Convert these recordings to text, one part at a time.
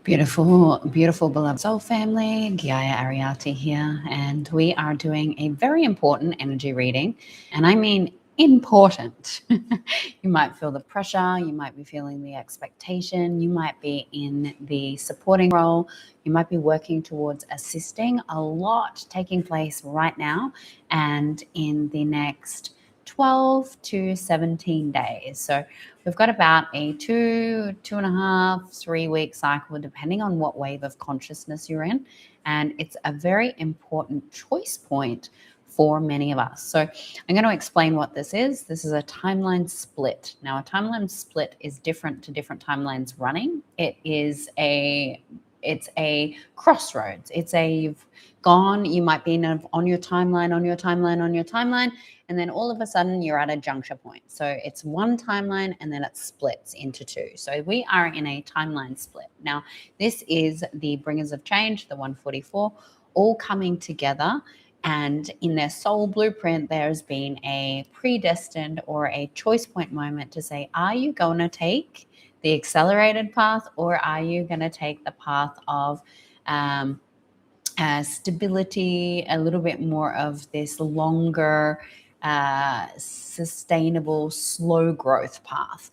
Beautiful, beautiful, beloved soul family. Gaia Ariati here, and we are doing a very important energy reading. And I mean important. You might feel the pressure, you might be feeling the expectation, you might be in the supporting role, you might be working towards assisting. A lot taking place right now and in the next 12 to 17 days. So we've got about a 2.5, 3 week cycle, depending on what wave of consciousness you're in. And it's a very important choice point for many of us. So I'm going to explain what this is. This is a timeline split. Now, a timeline split is different to different timelines running. It's a crossroads. You've gone, you might be on your timeline, and then all of a sudden you're at a juncture point. So it's one timeline and then it splits into two. So we are in a timeline split. Now, this is the bringers of change, the 144, all coming together. And in their soul blueprint, there's been a predestined or a choice point moment to say, are you going to take the accelerated path, or are you going to take the path of stability, a little bit more of this longer, sustainable, slow growth path?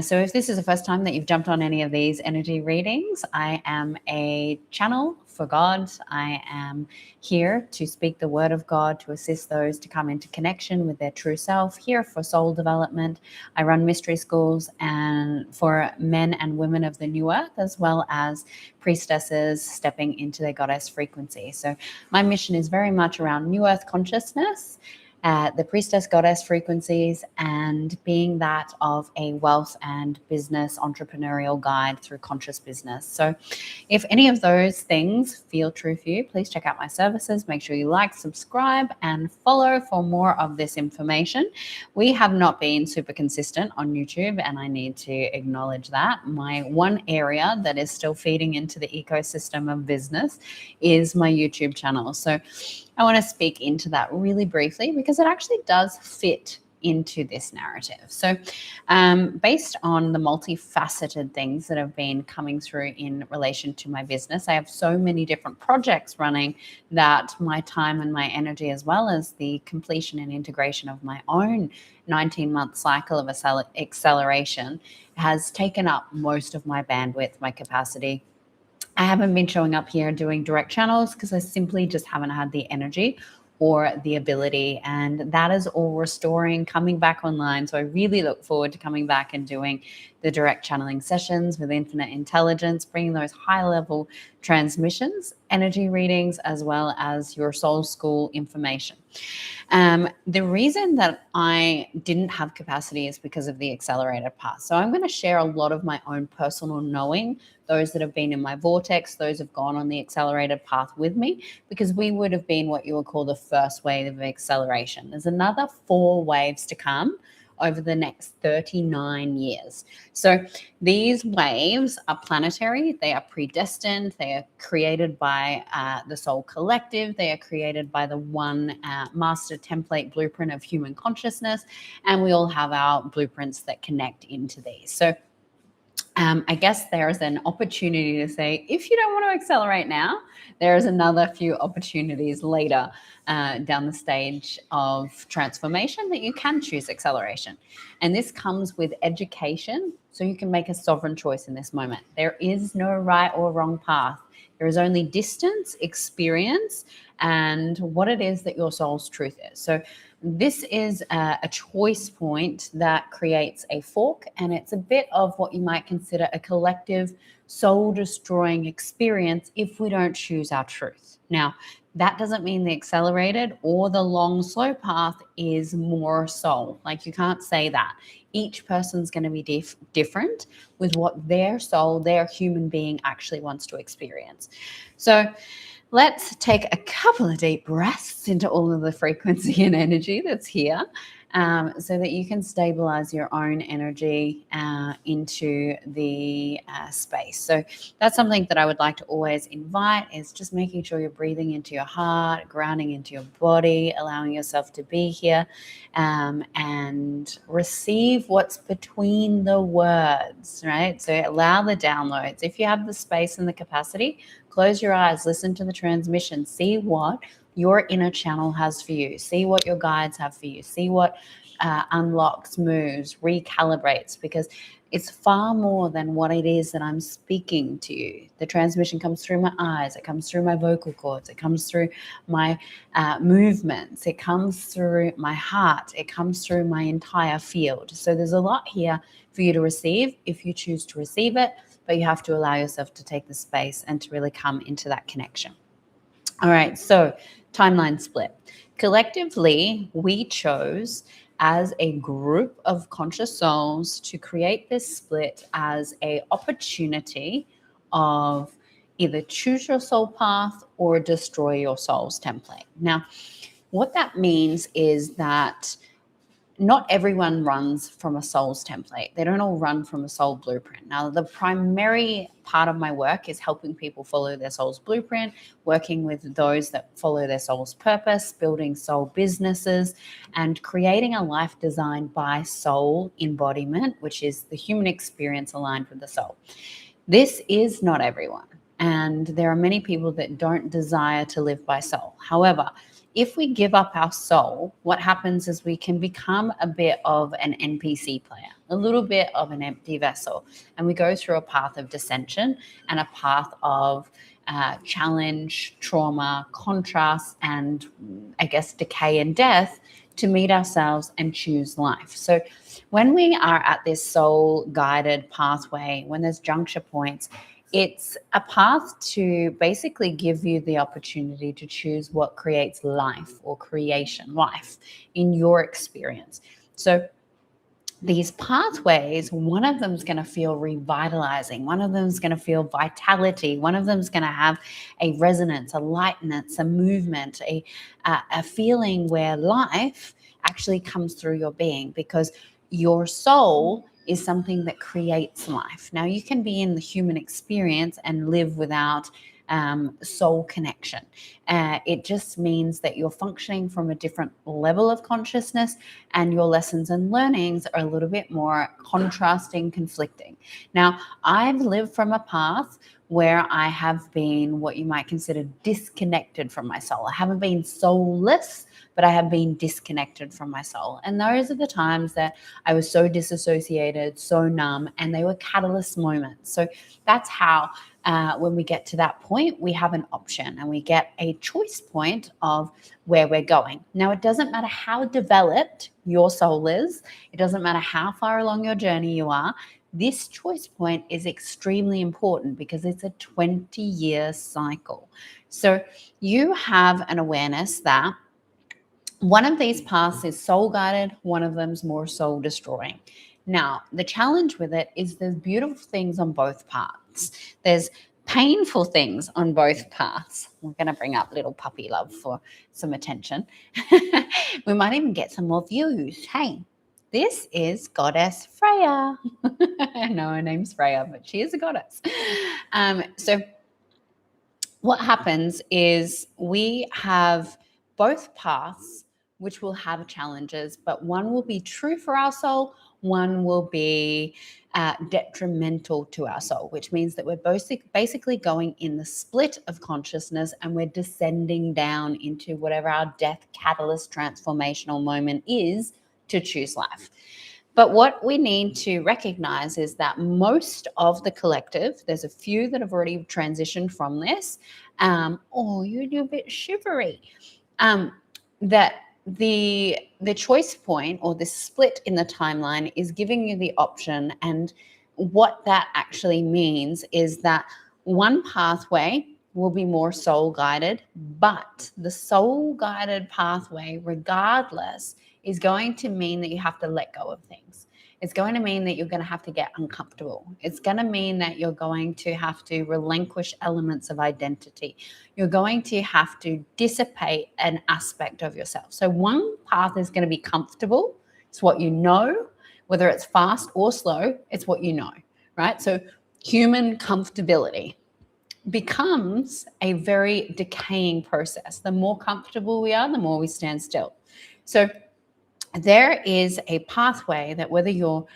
So if this is the first time that you've jumped on any of these energy readings, I am a channel for God. I am here to speak the word of God, to assist those to come into connection with their true self, here for soul development. I run mystery schools and for men and women of the new earth, as well as priestesses stepping into their goddess frequency. So my mission is very much around new earth consciousness, the priestess goddess frequencies, and being that of a wealth and business entrepreneurial guide through conscious business. So if any of those things feel true for you, please check out my services. Make sure you like, subscribe, and follow for more of this information. We have not been super consistent on YouTube, and I need to acknowledge that. My one area that is still feeding into the ecosystem of business is my YouTube channel. So I want to speak into that really briefly because it actually does fit into this narrative. So based on the multifaceted things that have been coming through in relation to my business, I have so many different projects running that my time and my energy, as well as the completion and integration of my own 19-month cycle of acceleration, has taken up most of my bandwidth, my capacity. I haven't been showing up here doing direct channels because I simply just haven't had the energy or the ability, and that is all restoring, coming back online. So I really look forward to coming back and doing the direct channeling sessions with infinite intelligence, bringing those high-level transmissions, energy readings, as well as your soul school information. The reason that I didn't have capacity is because of the accelerated path. So I'm going to share a lot of my own personal knowing, those that have been in my vortex, those have gone on the accelerated path with me, because we would have been what you would call the first wave of acceleration. There's another 4 waves to come over the next 39 years. So these waves are planetary, they are predestined, they are created by the soul collective, they are created by the one master template blueprint of human consciousness, and we all have our blueprints that connect into these. So I guess there's an opportunity to say, if you don't want to accelerate now, there's another few opportunities later down the stage of transformation that you can choose acceleration. And this comes with education, so you can make a sovereign choice in this moment. There is no right or wrong path. There is only distance, experience, and what it is that your soul's truth is. So this is a choice point that creates a fork, and it's a bit of what you might consider a collective soul-destroying experience if we don't choose our truth. Now, that doesn't mean the accelerated or the long, slow path is more soul. Like, you can't say that. Each person's going to be different with what their soul, their human being actually wants to experience. So let's take a couple of deep breaths into all of the frequency and energy that's here. so that you can stabilize your own energy into the space. So that's something that I would like to always invite, is just making sure you're breathing into your heart, grounding into your body, allowing yourself to be here, and receive what's between the words, right? So allow the downloads. If you have the space and the capacity, close your eyes, listen to the transmission, see what your inner channel has for you, see what your guides have for you, see what unlocks, moves, recalibrates, because it's far more than what it is that I'm speaking to you. The transmission comes through my eyes, it comes through my vocal cords, it comes through my movements, it comes through my heart, it comes through my entire field. So there's a lot here for you to receive if you choose to receive it, but you have to allow yourself to take the space and to really come into that connection. All right, so timeline split. Collectively, we chose as a group of conscious souls to create this split as an opportunity of either choose your soul path or destroy your soul's template. Now, what that means is that not everyone runs from a soul's template. They don't all run from a soul blueprint. Now, the primary part of my work is helping people follow their soul's blueprint, working with those that follow their soul's purpose, building soul businesses, and creating a life designed by soul embodiment, which is the human experience aligned with the soul. This is not everyone. And there are many people that don't desire to live by soul. However, if we give up our soul, what happens is we can become a bit of an NPC player, a little bit of an empty vessel. And we go through a path of dissension and a path of challenge, trauma, contrast, and I guess decay and death to meet ourselves and choose life. So when we are at this soul guided pathway, when there's juncture points, it's a path to basically give you the opportunity to choose what creates life or creation life in your experience. So these pathways, one of them is going to feel revitalizing. One of them is going to feel vitality. One of them is going to have a resonance, a lightness, a movement, a feeling where life actually comes through your being, because your soul is something that creates life. Now, you can be in the human experience and live without soul connection. It just means that you're functioning from a different level of consciousness, and your lessons and learnings are a little bit more contrasting, conflicting. Now, I've lived from a path where I have been what you might consider disconnected from my soul. I haven't been soulless, but I have been disconnected from my soul. And those are the times that I was so disassociated, so numb, and they were catalyst moments. So that's how when we get to that point, we have an option and we get a choice point of where we're going. Now, it doesn't matter how developed your soul is. It doesn't matter how far along your journey you are. This choice point is extremely important because it's a 20-year cycle. So you have an awareness that one of these paths is soul guided, one of them's more soul destroying. Now, the challenge with it is there's beautiful things on both paths. There's painful things on both paths. We're going to bring up little puppy love for some attention. We might even get some more views. Hey, this is Goddess Freya. No, her name's Freya, but she is a goddess. So what happens is we have both paths which will have challenges, but one will be true for our soul, one will be detrimental to our soul, which means that we're basically going in the split of consciousness and we're descending down into whatever our death catalyst transformational moment is to choose life. But what we need to recognize is that most of the collective, there's a few that have already transitioned from this, you're a bit shivery, that the choice point or the split in the timeline is giving you the option. And what that actually means is that one pathway will be more soul guided, but the soul guided pathway, regardless, is going to mean that you have to let go of things. It's going to mean that you're going to have to get uncomfortable. It's going to mean that you're going to have to relinquish elements of identity. You're going to have to dissipate an aspect of yourself. So one path is going to be comfortable It's what you know, whether it's fast or slow, it's what you know, right? So human comfortability becomes a very decaying process. The more comfortable we are, the more we stand still. So there is a pathway that whether you're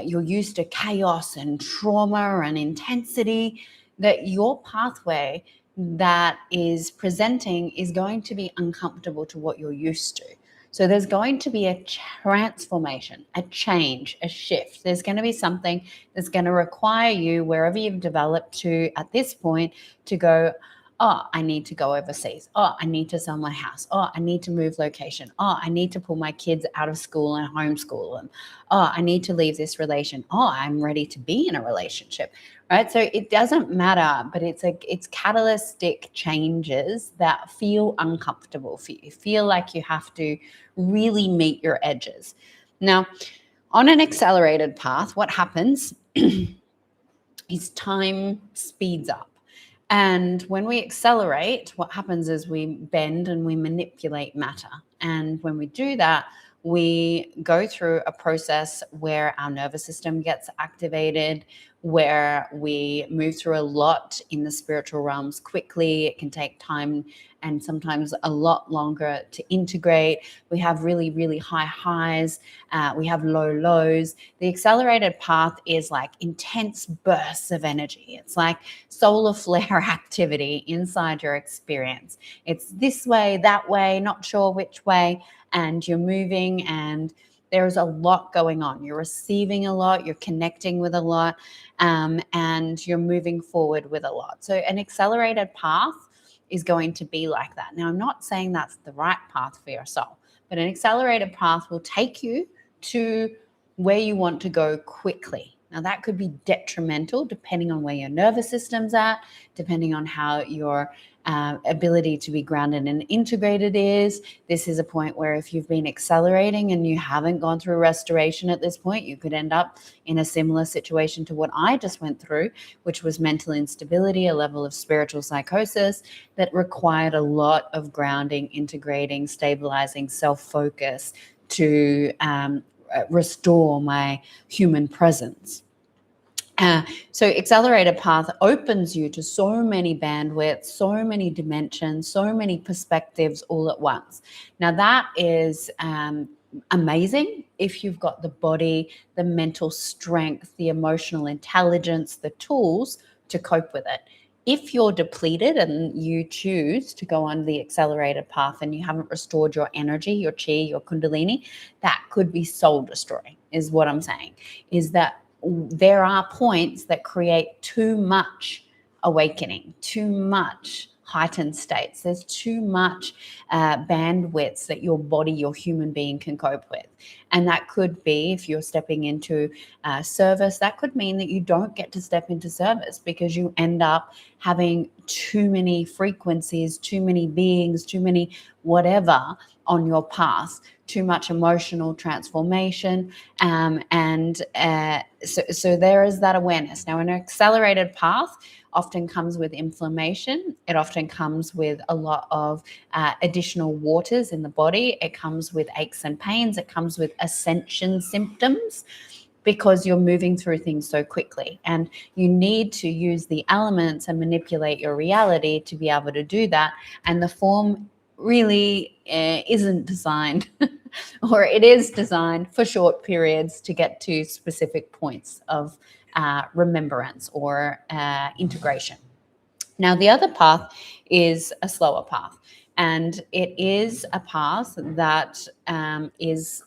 used to chaos and trauma and intensity, that your pathway that is presenting is going to be uncomfortable to what you're used to. So there's going to be a transformation, a change, a shift. There's going to be something that's going to require you, wherever you've developed to at this point, to go, oh, I need to go overseas. Oh, I need to sell my house. Oh, I need to move location. Oh, I need to pull my kids out of school and homeschool them. Oh, I need to leave this relation. Oh, I'm ready to be in a relationship, right? So it doesn't matter, but it's catalytic changes that feel uncomfortable for you. Feel like you have to really meet your edges. Now, on an accelerated path, what happens is time speeds up. And when we accelerate, what happens is we bend and we manipulate matter. And when we do that, we go through a process where our nervous system gets activated, where we move through a lot in the spiritual realms quickly. It can take time and sometimes a lot longer to integrate. We have really, really high highs. We have low lows. The accelerated path is like intense bursts of energy. It's like solar flare activity inside your experience. It's this way, that way, not sure which way, and you're moving and there's a lot going on. You're receiving a lot, you're connecting with a lot, and you're moving forward with a lot. So an accelerated path is going to be like that. Now, I'm not saying that's the right path for your soul, but an accelerated path will take you to where you want to go quickly. Now, that could be detrimental depending on where your nervous system's at, depending on how your ability to be grounded and integrated is. This is a point where if you've been accelerating and you haven't gone through restoration at this point, you could end up in a similar situation to what I just went through, which was mental instability, a level of spiritual psychosis that required a lot of grounding, integrating, stabilizing, self-focus to restore my human presence. So accelerated path opens you to so many bandwidths, so many dimensions, so many perspectives all at once. Now that is amazing if you've got the body, the mental strength, the emotional intelligence, the tools to cope with it. If you're depleted and you choose to go on the accelerated path and you haven't restored your energy, your chi, your kundalini, that could be soul destroying, is what I'm saying, is that there are points that create too much awakening, too much heightened states. There's too much bandwidths that your body, your human being can cope with. And that could be, if you're stepping into service, that could mean that you don't get to step into service because you end up having too many frequencies, too many beings, too many whatever on your path, too much emotional transformation. So there is that awareness. Now, an accelerated path often comes with inflammation. It often comes with a lot of additional waters in the body. It comes with aches and pains. It comes with ascension symptoms because you're moving through things so quickly. And you need to use the elements and manipulate your reality to be able to do that. And the form really isn't designed or it is designed for short periods to get to specific points of remembrance or integration. Now, the other path is a slower path, and it is a path that is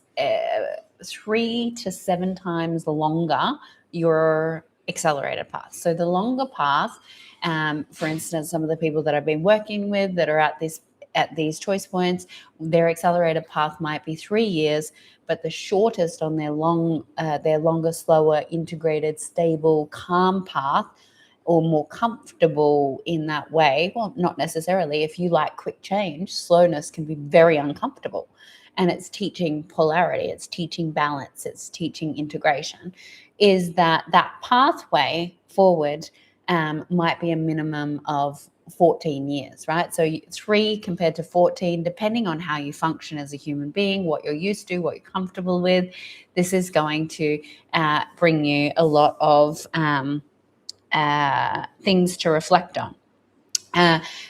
3 to 7 times longer your accelerated path. So the longer path, for instance, some of the people that I've been working with that are at these choice points, their accelerated path might be 3 years, but the shortest on their longer, slower, integrated, stable, calm path, or more comfortable in that way. Well, not necessarily. If you like quick change, slowness can be very uncomfortable. And it's teaching polarity, it's teaching balance, it's teaching integration, is that pathway forward might be a minimum of 14 years, right? So 3 compared to 14, depending on how you function as a human being, what you're used to, what you're comfortable with, this is going to bring you a lot of things to reflect on.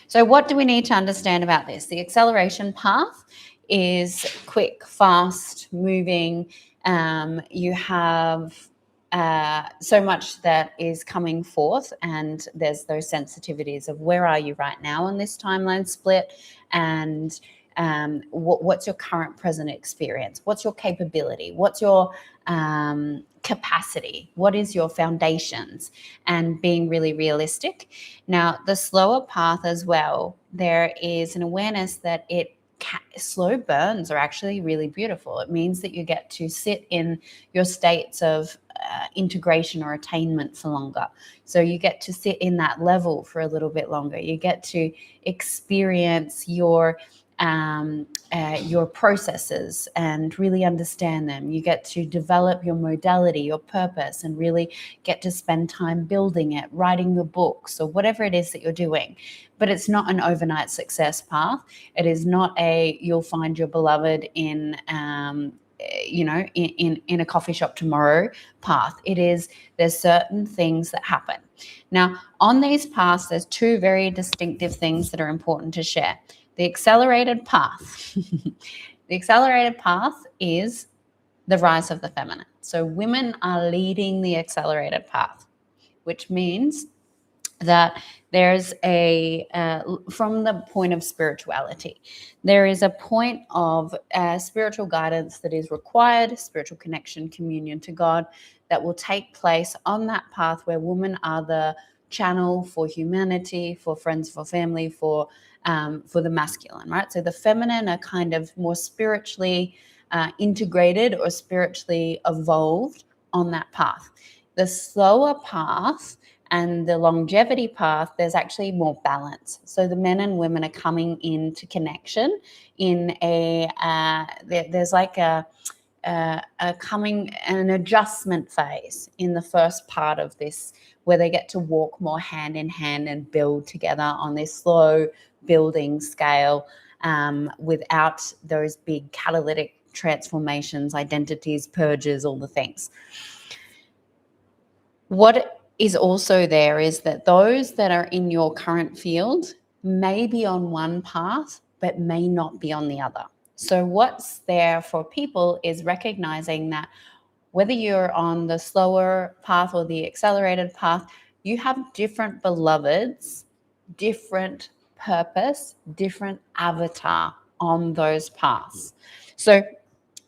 So what do we need to understand about this? The acceleration path is quick, fast moving. You have so much that is coming forth, and there's those sensitivities of where are you right now on this timeline split, and what's your current present experience, what's your capability, what's your capacity, what is your foundations, and being really realistic. Now, the slower path as well, there is an awareness that slow burns are actually really beautiful. It means that you get to sit in your states of integration or attainment for longer. So you get to sit in that level for a little bit longer. You get to experience your processes and really understand them. You get to develop your modality, your purpose, and really get to spend time building it, writing your books, or whatever it is that you're doing. But it's not an overnight success path. It is not you'll find your beloved in a coffee shop tomorrow path. There's certain things that happen. Now, on these paths, there's 2 very distinctive things that are important to share. The accelerated path. The accelerated path is the rise of the feminine. So women are leading the accelerated path, which means that there's from the point of spirituality, there is a point of spiritual guidance that is required, spiritual connection, communion to God, that will take place on that path where women are the channel for humanity, for friends, for family, for the masculine, right? So the feminine are kind of more spiritually integrated or spiritually evolved on that path. The slower path and the longevity path, there's actually more balance. So the men and women are coming into connection in there's like an adjustment phase in the first part of this, where they get to walk more hand in hand and build together on this slow building scale, without those big catalytic transformations, identities, purges, all the things. What is also there is that those that are in your current field may be on one path, but may not be on the other. So what's there for people is recognizing that whether you're on the slower path or the accelerated path, you have different beloveds, different purpose, different avatar on those paths. So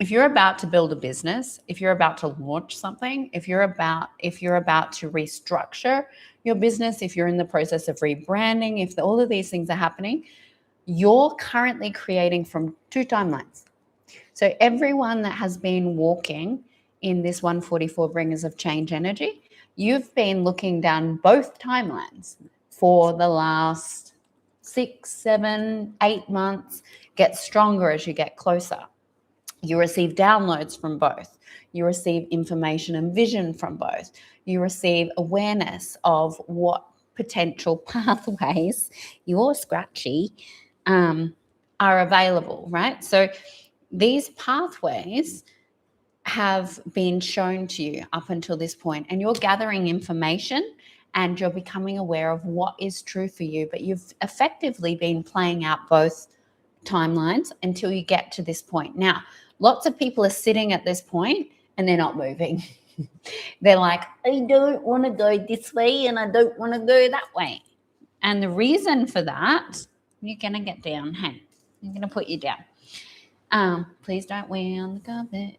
if you're about to build a business, if you're about to launch something, if you're about to restructure your business, if you're in the process of rebranding, if all of these things are happening, you're currently creating from 2 timelines. So everyone that has been walking in this 144 bringers of change energy, you've been looking down both timelines for the last 6, 7, 8 months. Get stronger as you get closer. You receive downloads from both. You receive information and vision from both. You receive awareness of what potential pathways, you're scratchy, are available, right? So these pathways have been shown to you up until this point, and you're gathering information and you're becoming aware of what is true for you, but you've effectively been playing out both timelines until you get to this point. Now, lots of people are sitting at this point and they're not moving. They're like, I don't want to go this way and I don't want to go that way. And the reason for that, you're going to get down. Hey, I'm going to put you down. Please don't wear on the carpet.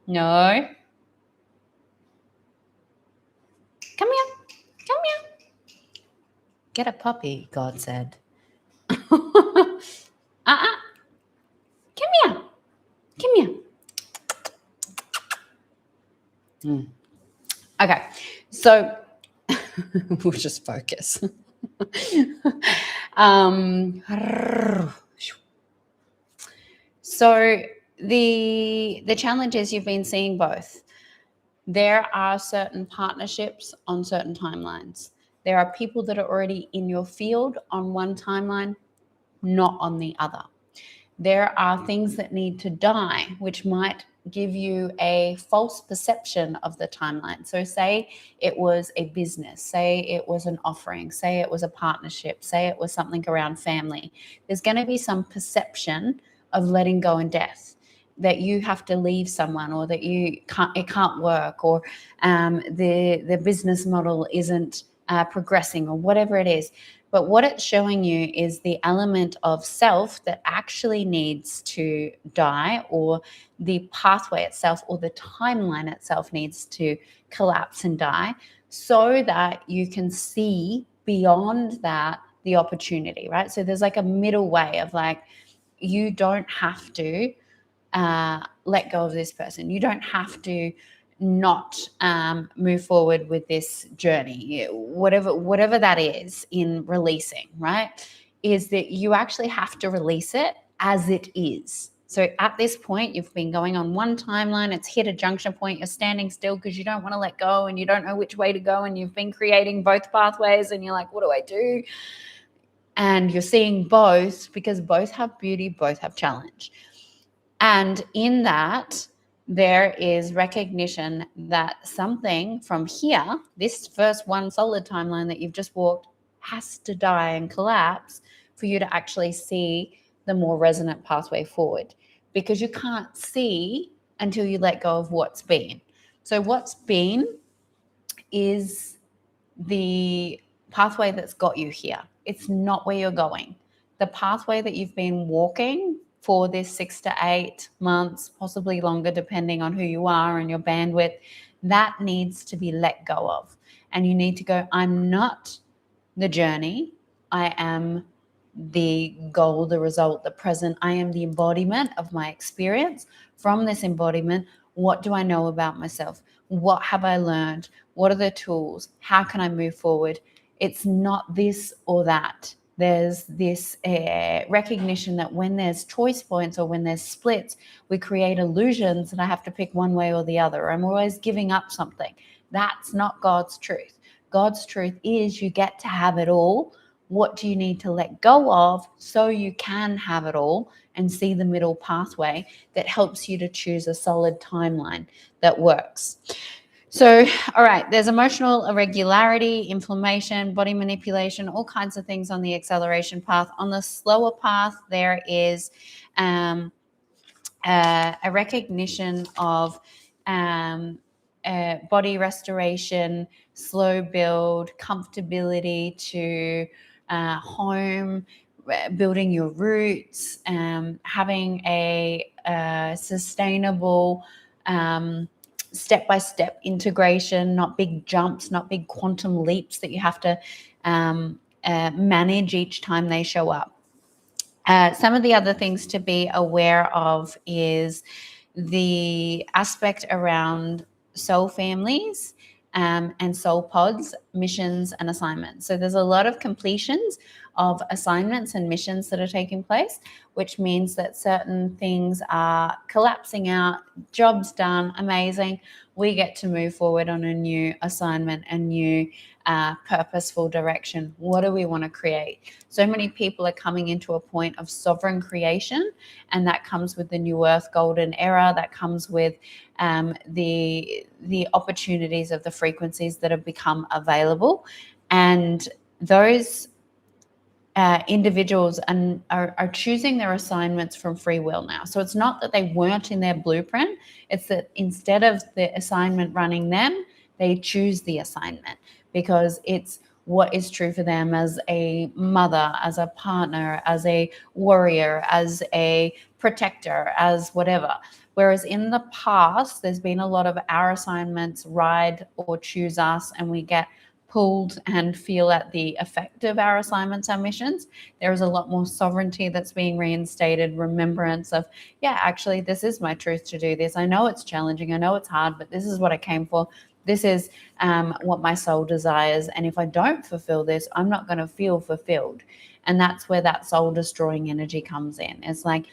No. Come here. Come here. Get a puppy, God said. Come here. Come here. Okay, so we'll just focus. So the challenge is you've been seeing both. There are certain partnerships on certain timelines. There are people that are already in your field on one timeline, not on the other. There are things that need to die, which might give you a false perception of the timeline. So say it was a business, say it was an offering, say it was a partnership, say it was something around family. There's going to be some perception of letting go and death, that you have to leave someone, or that it can't work, or the business model isn't progressing, or whatever it is. But what it's showing you is the element of self that actually needs to die, or the pathway itself or the timeline itself needs to collapse and die, so that you can see beyond that the opportunity, right? So there's like a middle way of like, you don't have to let go of this person. You don't have to not move forward with this journey, whatever that is in releasing, right? Is that you actually have to release it as it is. So at this point, you've been going on one timeline, it's hit a junction point, you're standing still because you don't want to let go and you don't know which way to go, and you've been creating both pathways and you're like, what do I do? And you're seeing both because both have beauty, both have challenge. And in that, there is recognition that something from here, this first one solid timeline that you've just walked, has to die and collapse for you to actually see the more resonant pathway forward, because you can't see until you let go of what's been. So what's been is the pathway that's got you here. It's not where you're going. The pathway that you've been walking for this 6 to 8 months, possibly longer, depending on who you are and your bandwidth, that needs to be let go of. And you need to go, I'm not the journey. I am the goal, the result, the present. I am the embodiment of my experience. From this embodiment, what do I know about myself? What have I learned? What are the tools? How can I move forward? It's not this or that. There's this recognition that when there's choice points or when there's splits, we create illusions that I have to pick one way or the other. I'm always giving up something. That's not God's truth. God's truth is you get to have it all. What do you need to let go of so you can have it all and see the middle pathway that helps you to choose a solid timeline that works? So, all right, there's emotional irregularity, inflammation, body manipulation, all kinds of things on the acceleration path. On the slower path, there is a recognition of body restoration, slow build, comfortability to home, building your roots, having a sustainable step-by-step integration, not big jumps, not big quantum leaps that you have to manage each time they show up. Some of the other things to be aware of is the aspect around soul families and soul pods, missions and assignments. So there's a lot of completions of assignments and missions that are taking place, which means that certain things are collapsing out, jobs done, amazing. We get to move forward on a new assignment, a new purposeful direction. What do we want to create? So many people are coming into a point of sovereign creation, and that comes with the New Earth Golden Era. That comes with the opportunities of the frequencies that have become available, and those individuals are choosing their assignments from free will now. So it's not that they weren't in their blueprint. It's that instead of the assignment running them, they choose the assignment because it's what is true for them as a mother, as a partner, as a warrior, as a protector, as whatever. Whereas in the past, there's been a lot of our assignments ride or choose us, and we get pulled and feel at the effect of our assignments, our missions. There is a lot more sovereignty that's being reinstated, remembrance of, yeah, actually, this is my truth to do this. I know it's challenging. I know it's hard, but this is what I came for. This is what my soul desires. And if I don't fulfill this, I'm not going to feel fulfilled. And that's where that soul destroying energy comes in. It's like,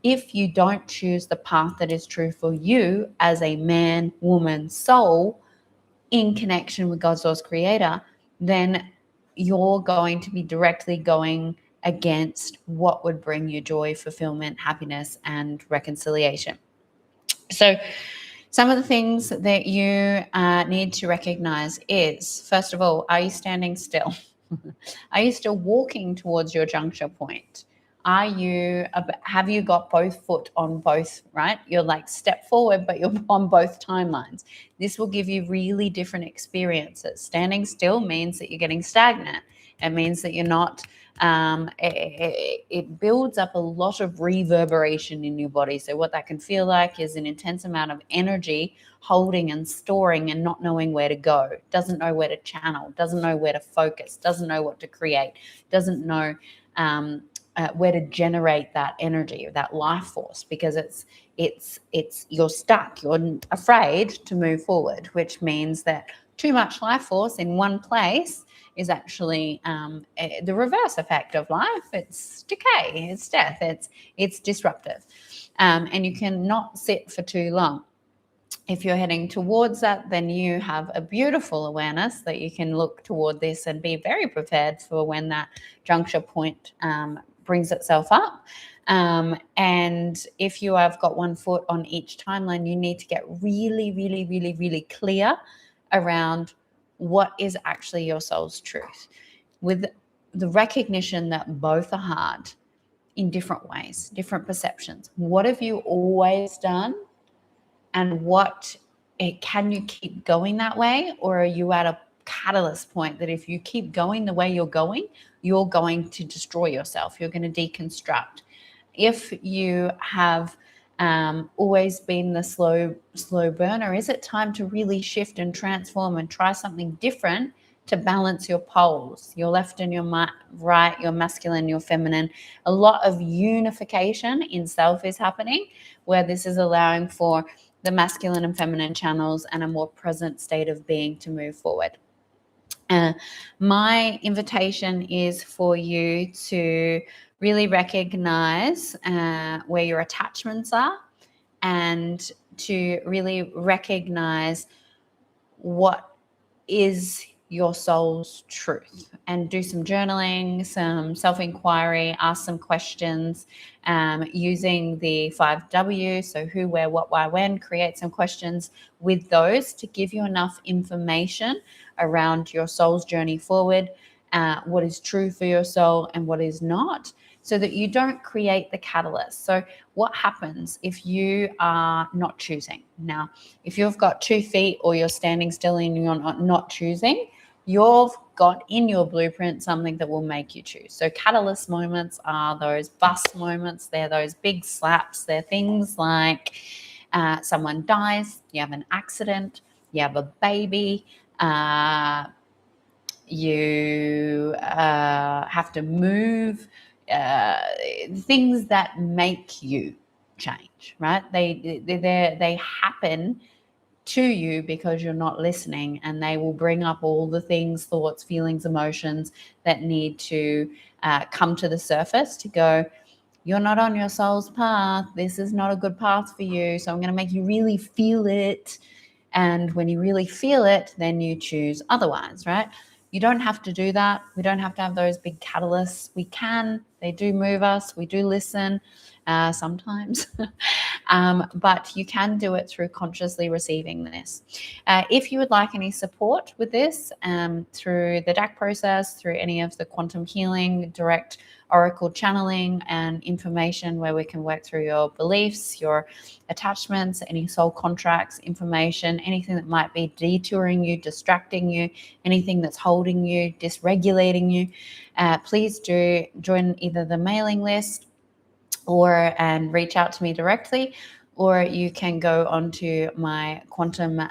if you don't choose the path that is true for you as a man, woman, soul, in connection with God's source creator, then you're going to be directly going against what would bring you joy, fulfillment, happiness, and reconciliation. So some of the things that you need to recognize is, first of all, are you standing still? Are you still walking towards your juncture point? Have you got both foot on both, right? You're like step forward, but you're on both timelines. This will give you really different experiences. Standing still means that you're getting stagnant. It means that you're not, it builds up a lot of reverberation in your body. So what that can feel like is an intense amount of energy holding and storing and not knowing where to go, doesn't know where to channel, doesn't know where to focus, doesn't know what to create, doesn't know where to generate that energy, that life force, because it's you're stuck, you're afraid to move forward, which means that too much life force in one place is actually the reverse effect of life. It's decay, it's death, it's disruptive, and you cannot sit for too long. If you're heading towards that, then you have a beautiful awareness that you can look toward this and be very prepared for when that juncture point brings itself up. And if you have got one foot on each timeline, you need to get really, really, really, really clear around what is actually your soul's truth, with the recognition that both are hard in different ways, different perceptions. What have you always done? And can you keep going that way? Or are you at a catalyst point that if you keep going the way you're going to destroy yourself? You're going to deconstruct. If you have always been the slow burner, is it time to really shift and transform and try something different to balance your poles, your left and your right, your masculine, your feminine? A lot of unification in self is happening, where this is allowing for the masculine and feminine channels and a more present state of being to move forward. My invitation is for you to really recognize where your attachments are, and to really recognize what is your soul's truth, and do some journaling, some self-inquiry, ask some questions using the 5W, so who, where, what, why, when. Create some questions with those to give you enough information around your soul's journey forward, what is true for your soul and what is not, so that you don't create the catalyst. So what happens if you are not choosing? Now, if you've got 2 feet or you're standing still and you're not choosing, you've got in your blueprint something that will make you choose. So catalyst moments are those bust moments. They're those big slaps. They're things like someone dies, you have an accident, you have a baby, you have to move, things that make you change, right? They happen to you because you're not listening, and they will bring up all the things, thoughts, feelings, emotions that need to come to the surface to go, you're not on your soul's path. This is not a good path for you. So I'm going to make you really feel it. And when you really feel it, then you choose otherwise, right? You don't have to do that. We don't have to have those big catalysts. We can. They do move us. We do listen sometimes. But you can do it through consciously receiving this. If you would like any support with this through the DAC process, through any of the quantum healing, direct oracle channeling and information where we can work through your beliefs, your attachments, any soul contracts, information, anything that might be detouring you, distracting you, anything that's holding you, dysregulating you, please do join either the mailing list and reach out to me directly, or you can go onto my quantum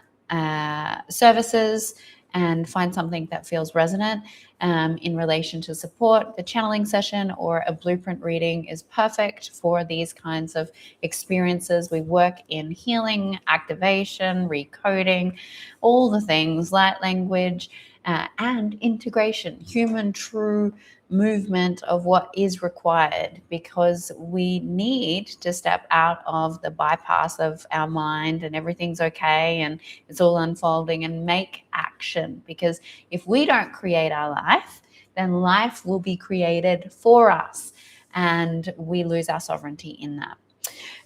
services and find something that feels resonant in relation to support. The channeling session or a blueprint reading is perfect for these kinds of experiences. We work in healing, activation, recoding, all the things, light language, and integration, human true movement of what is required, because we need to step out of the bypass of our mind and everything's okay and it's all unfolding, and make action. Because if we don't create our life, then life will be created for us, and we lose our sovereignty in that.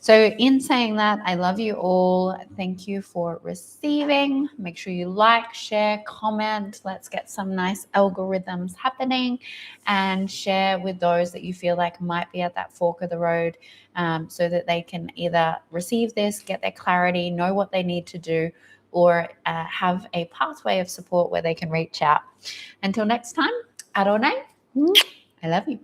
So in saying that, I love you all. Thank you for receiving. Make sure you like, share, comment. Let's get some nice algorithms happening, and share with those that you feel like might be at that fork of the road, so that they can either receive this, get their clarity, know what they need to do, or have a pathway of support where they can reach out. Until next time, Adonai, I love you.